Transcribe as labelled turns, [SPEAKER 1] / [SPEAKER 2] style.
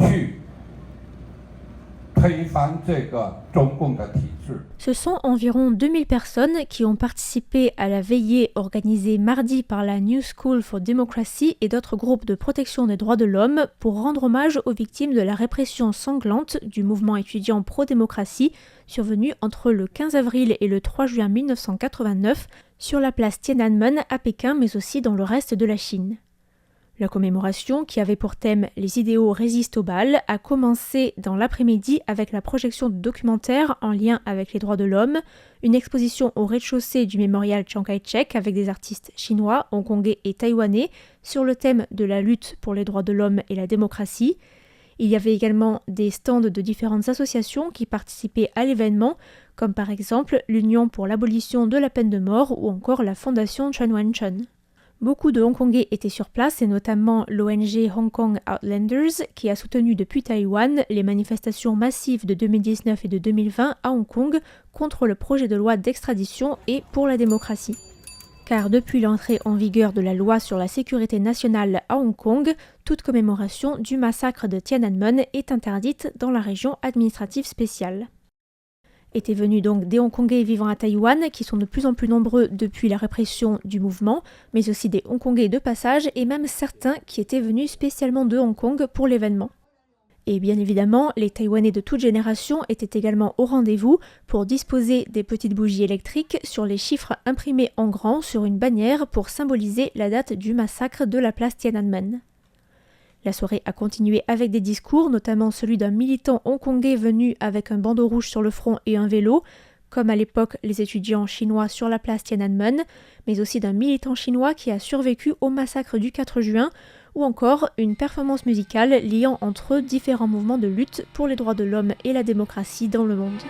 [SPEAKER 1] 去推翻这个中共的体制。
[SPEAKER 2] Ce sont environ 2000 personnes qui ont participé à la veillée organisée mardi par la New School for Democracy et d'autres groupes de protection des droits de l'homme pour rendre hommage aux victimes de la répression sanglante du mouvement étudiant pro-démocratie survenu entre le 15 avril et le 3 juin 1989 sur la place Tiananmen à Pékin mais aussi dans le reste de la Chine. La commémoration, qui avait pour thème « Les idéaux résistent au bal », a commencé dans l'après-midi avec la projection de documentaires en lien avec les droits de l'homme, une exposition au rez-de-chaussée du mémorial Chiang Kai-shek avec des artistes chinois, hongkongais et taïwanais sur le thème de la lutte pour les droits de l'homme et la démocratie. Il y avait également des stands de différentes associations qui participaient à l'événement, comme par exemple l'Union pour l'abolition de la peine de mort ou encore la Fondation Chen Wenchun. Beaucoup de Hongkongais étaient sur place et notamment l'ONG Hong Kong Outlanders qui a soutenu depuis Taïwan les manifestations massives de 2019 et de 2020 à Hong Kong contre le projet de loi d'extradition et pour la démocratie. Car depuis l'entrée en vigueur de la loi sur la sécurité nationale à Hong Kong, toute commémoration du massacre de Tiananmen est interdite dans la région administrative spéciale. Étaient venus donc des Hongkongais vivant à Taïwan, qui sont de plus en plus nombreux depuis la répression du mouvement, mais aussi des Hongkongais de passage et même certains qui étaient venus spécialement de Hong Kong pour l'événement. Et bien évidemment, les Taïwanais de toute génération étaient également au rendez-vous pour disposer des petites bougies électriques sur les chiffres imprimés en grand sur une bannière pour symboliser la date du massacre de la place Tiananmen. La soirée a continué avec des discours, notamment celui d'un militant hongkongais venu avec un bandeau rouge sur le front et un vélo, comme à l'époque les étudiants chinois sur la place Tiananmen, mais aussi d'un militant chinois qui a survécu au massacre du 4 juin, ou encore une performance musicale liant entre eux différents mouvements de lutte pour les droits de l'homme et la démocratie dans le monde.